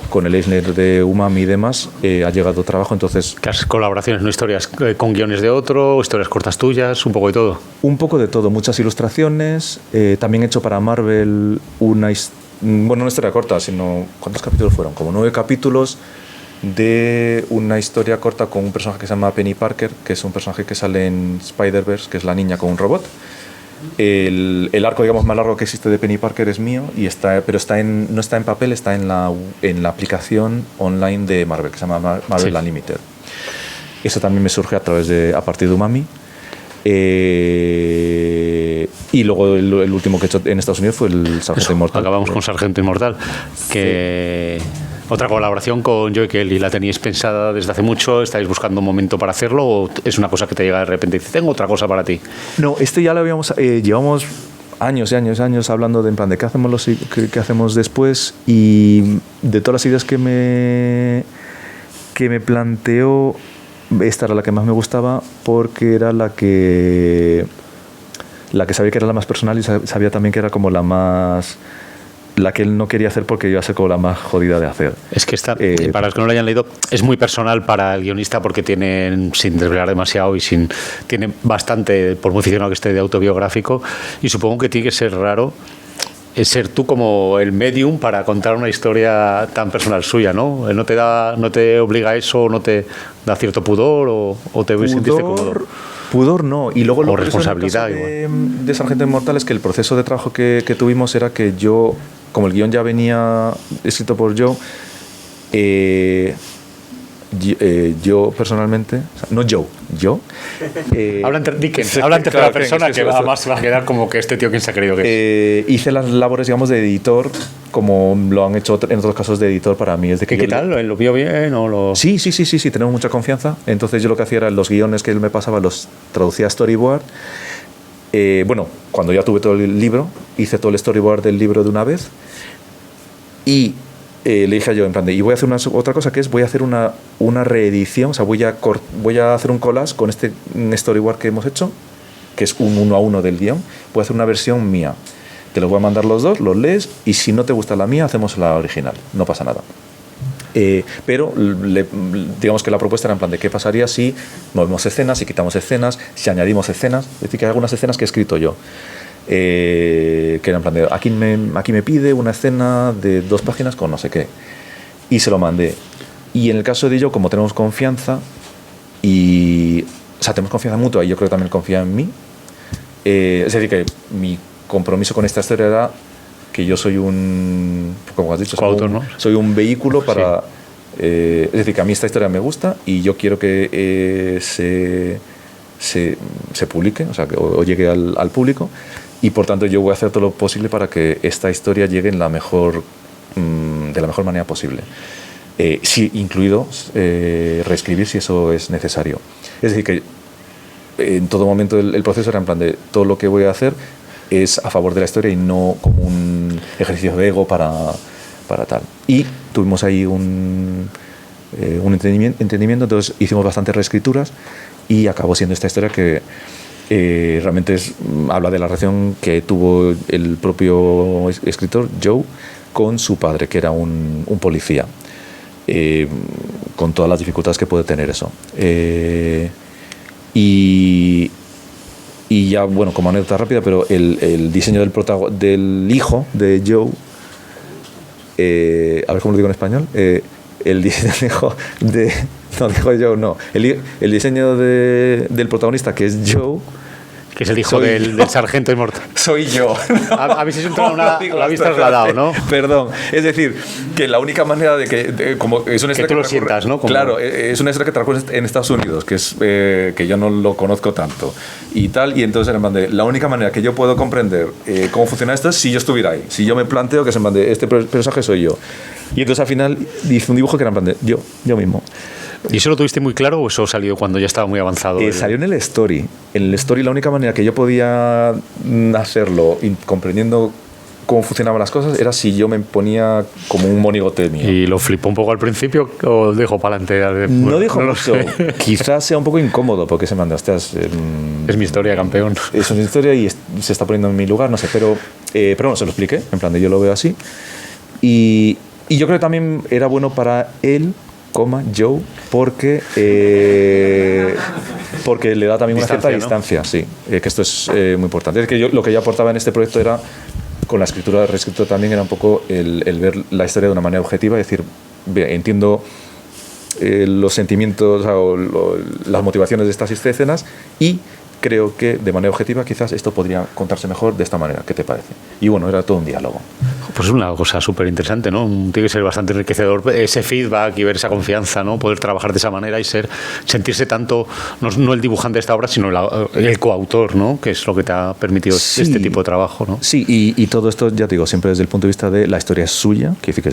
con el Eisner de Umami y demás, ha llegado trabajo. Entonces, ¿qué colaboraciones, no historias con guiones de otro, historias cortas tuyas, un poco de todo? Un poco de todo, muchas ilustraciones. También he hecho para Marvel una historia corta, sino ¿cuántos capítulos fueron? Como 9 capítulos de una historia corta con un personaje que se llama Penny Parker, que es un personaje que sale en Spider-Verse, que es la niña con un robot. El arco, digamos, más largo que existe de Penny Parker es mío, pero no está en papel, está en la aplicación online de Marvel, que se llama Marvel Unlimited. Eso también me surge a partir de Umami. Y luego el último que he hecho en Estados Unidos fue el Sargento Inmortal. Acabamos con Sargento Inmortal, que... Sí. Otra colaboración con Joe Kelly, ¿la teníais pensada desde hace mucho? ¿Estáis buscando un momento para hacerlo o es una cosa que te llega de repente y dices, tengo otra cosa para ti? No, ya lo habíamos... llevamos años y años hablando de en plan de qué hacemos después, y de todas las ideas que me planteó, esta era la que más me gustaba porque era la que sabía que era la más personal y sabía también que era como la que él no quería hacer porque iba a ser como la más jodida de hacer. Es que para los que no lo hayan leído, es muy personal para el guionista porque sin desvelar demasiado tiene bastante, por muy aficionado que esté, de autobiográfico, y supongo que tiene que ser raro ser tú como el medium para contar una historia tan personal suya, ¿no? ¿No te obliga a eso, no te da cierto pudor o te sentiste cómodo? Pudor no, y luego o responsabilidad de Sargento Inmortal es que el proceso de trabajo que tuvimos era que yo, como el guión ya venía escrito por Joe, yo personalmente, o sea, no yo habla entre Dickens, habla entre la persona que más va a quedar como que este tío quién se ha creído que es. Hice las labores, digamos, de editor, como lo han hecho en otros casos de editor para mí. ¿Qué tal? ¿Lo vio bien o lo...? Sí, tenemos mucha confianza. Entonces yo lo que hacía era los guiones que él me pasaba los traducía a storyboard. Cuando ya tuve todo el libro, hice todo el storyboard del libro de una vez y le dije a yo, en plan de, y voy a hacer otra cosa que es, voy a hacer una reedición, o sea, voy a hacer un collage con este storyboard que hemos hecho, que es un 1 a 1 del guión, voy a hacer una versión mía. Te los voy a mandar los dos, los lees, y si no te gusta la mía, hacemos la original, no pasa nada. Pero digamos que la propuesta era en plan de qué pasaría si movemos escenas, si quitamos escenas, si añadimos escenas. Es decir, que hay algunas escenas que he escrito yo. Que era en plan de aquí me pide una escena de 2 páginas con no sé qué, y se lo mandé. Y en el caso de yo, como tenemos confianza o sea, tenemos confianza mutua, y yo creo que también confía en mí, es decir, que mi compromiso con esta historia era que yo soy como has dicho, coautor, ¿no? Soy un vehículo para es decir, que a mí esta historia me gusta y yo quiero que se publique, o sea, o llegue al público. Y por tanto yo voy a hacer todo lo posible para que esta historia llegue de la mejor manera posible. Sí, incluido reescribir si eso es necesario. Es decir, que en todo momento el proceso era en plan de todo lo que voy a hacer es a favor de la historia y no como un ejercicio de ego para tal. Y tuvimos ahí un entendimiento, entonces hicimos bastantes reescrituras y acabó siendo esta historia que realmente habla de la relación que tuvo el propio escritor, Joe, con su padre, que era un policía, con todas las dificultades que puede tener eso. Y ya, bueno, como anécdota rápida, pero el diseño del hijo de Joe, a ver cómo lo digo en español, el diseño de... No, dijo Joe, no. El diseño del protagonista, que es Joe... Que es el hijo del sargento inmortal. Soy yo. Habéis lo habéis trasladado, ¿no? Perdón. Es decir, que la única manera de que... como es una que tú lo sientas, ¿no? Como... Claro, es una historia que transcurre en Estados Unidos, que es que yo no lo conozco tanto. Y tal, y entonces la única manera que yo puedo comprender cómo funciona esto es si yo estuviera ahí. Si yo me planteo que se mande este personaje soy yo. Y entonces al final hice un dibujo que era en plan de yo mismo. ¿Y eso lo tuviste muy claro o eso salió cuando ya estaba muy avanzado? Salió en el story. En el story la única manera que yo podía hacerlo, comprendiendo cómo funcionaban las cosas, era si yo me ponía como un monigote mío. ¿Y lo flipó un poco al principio o dejó para adelante? No dijo mucho. Quizás sea un poco incómodo porque se manda. Es mi historia, campeón. Es mi historia y se está poniendo en mi lugar, no sé. Pero bueno, se lo expliqué, en plan de yo lo veo así. Y yo creo que también era bueno para él, Joe, porque le da también una cierta distancia, sí, que esto es muy importante. Es que lo que yo aportaba en este proyecto era, con la escritura reescritura también, era un poco el ver la historia de una manera objetiva, es decir, entiendo los sentimientos o las motivaciones de estas escenas y creo que de manera objetiva quizás esto podría contarse mejor de esta manera. ¿Qué te parece? Y bueno, era todo un diálogo. Pues es una cosa súper interesante, ¿no? Tiene que ser bastante enriquecedor ese feedback y ver esa confianza, ¿no? Poder trabajar de esa manera y sentirse tanto, no el dibujante de esta obra, sino el coautor, ¿no? Que es lo que te ha permitido este tipo de trabajo, ¿no? Sí, y todo esto, ya te digo, siempre desde el punto de vista de la historia es suya, que dice que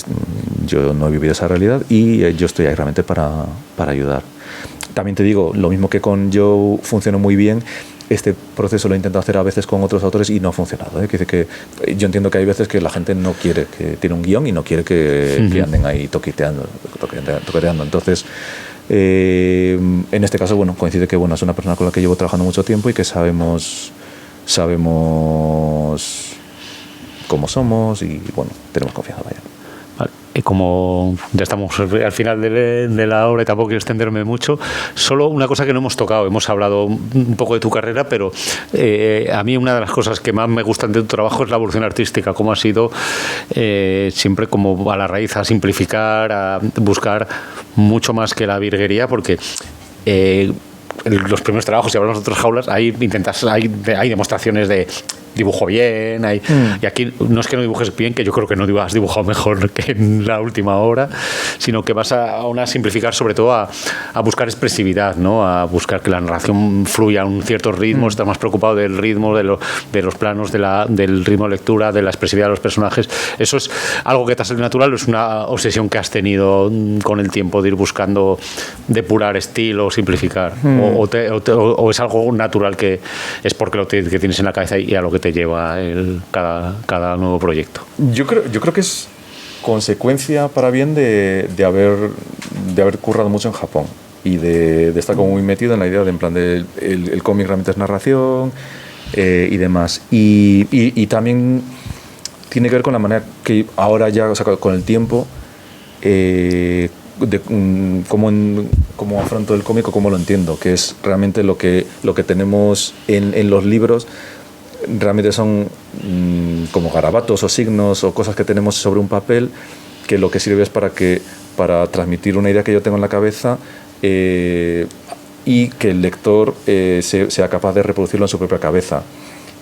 yo no he vivido esa realidad y yo estoy ahí realmente para ayudar. También te digo, lo mismo que con Joe funcionó muy bien, este proceso lo he intentado hacer a veces con otros autores y no ha funcionado. Que yo entiendo que hay veces que la gente no quiere, que tiene un guión y no quiere que anden ahí toqueteando. Entonces, en este caso, bueno, coincide que es una persona con la que llevo trabajando mucho tiempo y que sabemos cómo somos y, bueno, tenemos confianza, vaya. Como ya estamos al final de la obra y tampoco quiero extenderme mucho, solo una cosa que no hemos tocado. Hemos hablado un poco de tu carrera, pero a mí una de las cosas que más me gustan de tu trabajo es la evolución artística, cómo ha sido siempre como a la raíz, a simplificar, a buscar mucho más que la virguería, porque los primeros trabajos, si hablamos de otras jaulas, hay demostraciones de dibujo bien, y aquí no es que no dibujes bien, que yo creo que no has dibujado mejor que en la última obra, sino que vas a simplificar, sobre todo a buscar expresividad, ¿no? A buscar que la narración fluya a un cierto ritmo, estás más preocupado del ritmo, de los planos, del ritmo de lectura, de la expresividad de los personajes. ¿Eso es algo que te ha salido natural o es una obsesión que has tenido con el tiempo de ir buscando depurar estilo, simplificar? ¿O es algo natural que es porque lo que tienes en la cabeza y a lo que te lleva cada nuevo proyecto? Yo creo que es consecuencia para bien de haber currado mucho en Japón y de estar como muy metido en la idea de, en plan, de el cómic realmente es narración y demás. Y también tiene que ver con la manera que ahora ya, o sea, con el tiempo, cómo afronto el cómic o cómo lo entiendo, que es realmente lo que tenemos en los libros. Realmente son como garabatos o signos o cosas que tenemos sobre un papel, que lo que sirve es para transmitir una idea que yo tengo en la cabeza y que el lector sea capaz de reproducirlo en su propia cabeza.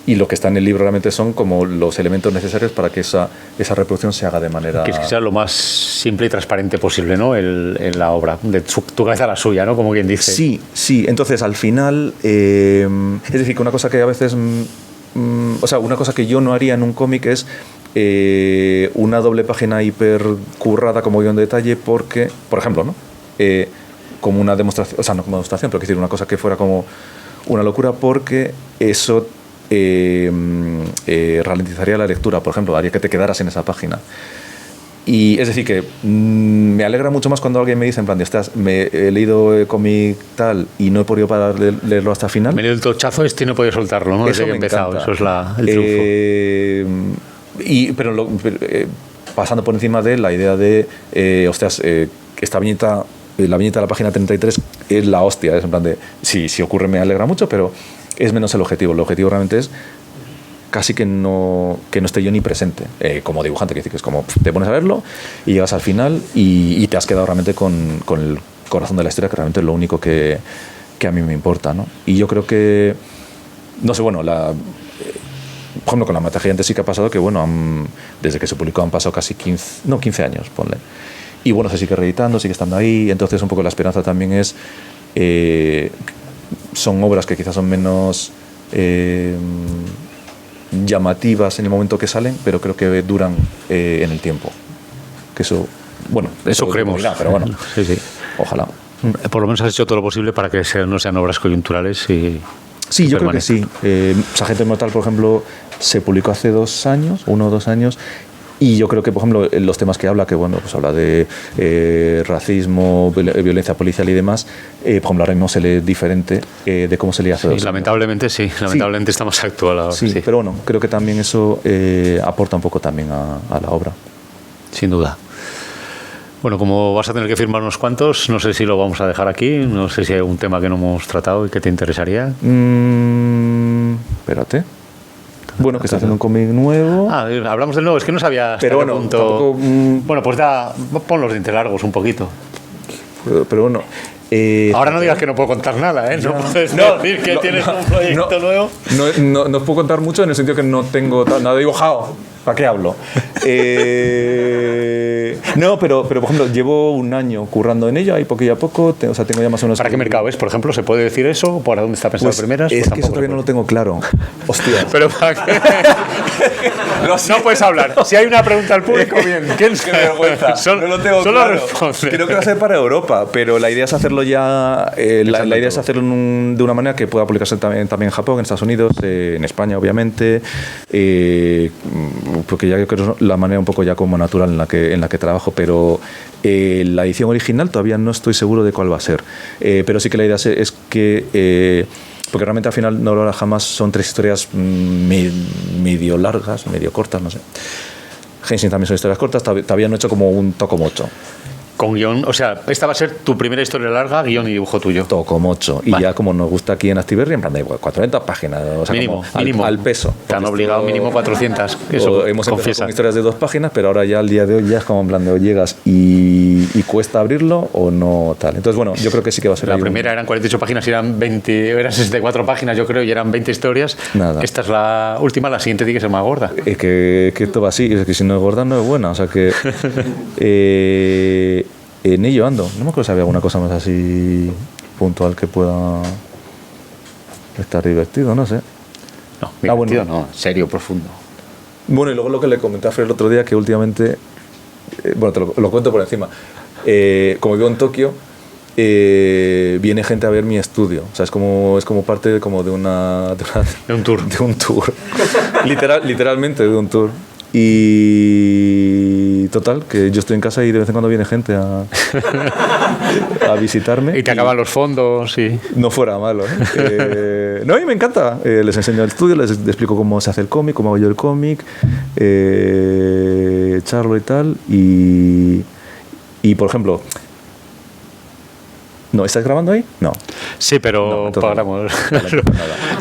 Y lo que está en el libro realmente son como los elementos necesarios para que esa reproducción se haga de manera... Que sea lo más simple y transparente posible, ¿no? En la obra, de tu cabeza a la suya, ¿no? Como quien dice. Sí. Entonces, al final, es decir, que una cosa que a veces... o sea, una cosa que yo no haría en un cómic es una doble página hiper currada como guión de detalle, porque, por ejemplo, ¿no? Como una demostración, o sea, no como demostración, pero quiero decir, una cosa que fuera como una locura, porque eso ralentizaría la lectura, por ejemplo, haría que te quedaras en esa página. Y es decir, que me alegra mucho más cuando alguien me dice, en plan, me he leído el cómic tal y no he podido parar de leerlo hasta el final. Me he leído el tochazo y no he podido soltarlo, ¿no? Desde que he empezado. Eso es el triunfo. Pero pasando por encima de la idea de, esta viñeta, la viñeta de la página 33 es la hostia, es en plan de, si ocurre me alegra mucho, pero es menos el objetivo. El objetivo realmente es casi que no esté yo ni presente como dibujante, que es como te pones a verlo y llegas al final y te has quedado realmente con el corazón de la historia, que realmente es lo único que a mí me importa, ¿no? Y yo creo que, no sé, bueno, por ejemplo, con La Mata Gigante sí que ha pasado que, bueno, desde que se publicó han pasado casi 15 años, ponle. Y bueno, se sigue reeditando, sigue estando ahí, entonces un poco la esperanza también es, son obras que quizás son menos llamativas en el momento que salen, pero creo que duran en el tiempo. Que eso, bueno, eso creemos. Pero bueno, sí. Ojalá. Por lo menos has hecho todo lo posible para que no sean obras coyunturales y... Sí, yo creo que sí. Sargento Inmortal, por ejemplo, se publicó hace 2 años, 1 o 2 años, y yo creo que, por ejemplo, los temas que habla, que bueno, pues habla de racismo, violencia policial y demás, por ejemplo, ahora mismo se lee diferente de cómo se leía hace 2 años. Lamentablemente está más actual ahora. Sí, pero bueno, creo que también eso aporta un poco también a la obra. Sin duda. Bueno, como vas a tener que firmar unos cuantos, no sé si lo vamos a dejar aquí, no sé si hay un tema que no hemos tratado y que te interesaría. Espérate. Bueno, que está haciendo un cómic nuevo. Hablamos del nuevo, es que no sabía hasta pero qué bueno, punto... tampoco, Bueno, pues pon los dientes largos un poquito. Pero bueno... ahora no digas que no puedo contar nada, ¿eh? No puedes decir que tienes un proyecto nuevo. No os puedo contar mucho en el sentido que no tengo nada dibujado. ¿Para qué hablo? No, pero por ejemplo, llevo 1 año currando en ella y poquillo a poco, tengo ya más o menos... ¿Para qué mercado es, por ejemplo? ¿Se puede decir eso? ¿Para dónde está pensado primeras? Es que eso todavía no lo tengo claro. Hostia. Pero ¿para qué? No puedes hablar. Si hay una pregunta al público, bien. Qué vergüenza. No lo tengo claro. Responde. Creo que va a ser para Europa, pero la idea es hacerlo ya... la idea es hacerlo de una manera que pueda publicarse también en Japón, en Estados Unidos, en España, obviamente, porque ya creo que es la manera un poco ya como natural en la que trabajo, pero la edición original todavía no estoy seguro de cuál va a ser, pero sí que la idea es que porque realmente al final No Habrá Jamás son 3 historias medio largas, medio cortas, no sé. Hellsing también son historias cortas, todavía no he hecho como un tocomocho. Con guión, o sea, esta va a ser tu primera historia larga, guión y dibujo tuyo. Tocomocho. Y ya como nos gusta aquí en Actiberri, en plan de 400 páginas. O sea, mínimo. Al peso. Te han obligado mínimo 400. Eso hemos empezado con historias de 2 páginas, pero ahora ya al día de hoy ya es como en plan de o llegas y cuesta abrirlo o no tal. Entonces, bueno, yo creo que sí que va a ser... La primera eran 48 páginas y eran 64 páginas, yo creo, y eran 20 historias. Nada. Esta es la última, la siguiente tiene que ser más gorda. Es que esto va así, es que si no es gorda no es buena, o sea que... en ello ando. No me acuerdo si había alguna cosa más así puntual que pueda estar divertido, no sé. No, divertido no, serio, profundo. Bueno, y luego lo que le comenté a Fred el otro día, que últimamente, bueno, te lo cuento por encima. Como vivo en Tokio, viene gente a ver mi estudio. O sea, es como parte como de un tour. De un tour. Literalmente de un tour. Y total, que yo estoy en casa y de vez en cuando viene gente a visitarme. Y te acaban los fondos, sí. No fuera malo, ¿eh? No, y me encanta. Les enseño el estudio, les explico cómo se hace el cómic, cómo hago yo el cómic, charlo y tal. Y por ejemplo... ¿No? ¿Estás grabando ahí? No. Sí, pero no, paramos.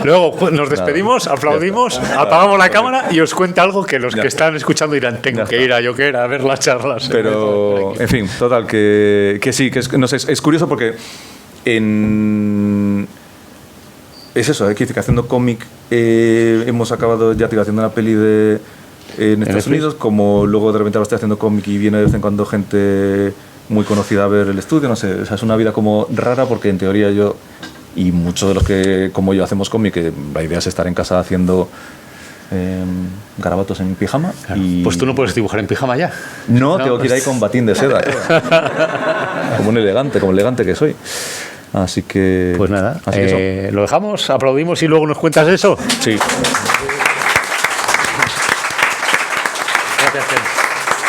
Luego nos despedimos, aplaudimos, apagamos la cámara y os cuenta algo que los que están escuchando dirán, tengo que ir a Joquer a ver las charlas. Pero, en fin, total, que sí, que no sé, es curioso porque es eso, que haciendo cómic hemos acabado ya haciendo una peli en Estados Unidos, como luego de repente ahora estoy haciendo cómic y viene de vez en cuando gente muy conocida a ver el estudio, no sé, o sea, es una vida como rara porque en teoría yo y muchos de los que como yo hacemos cómic, que la idea es estar en casa haciendo garabatos en pijama. Claro. Y pues tú no puedes dibujar en pijama ya. No, tengo que ir ahí con batín de seda. Como un elegante, como elegante que soy. Así que... Pues nada, así que eso. lo dejamos, aplaudimos y luego nos cuentas eso. Sí. Gracias, gente.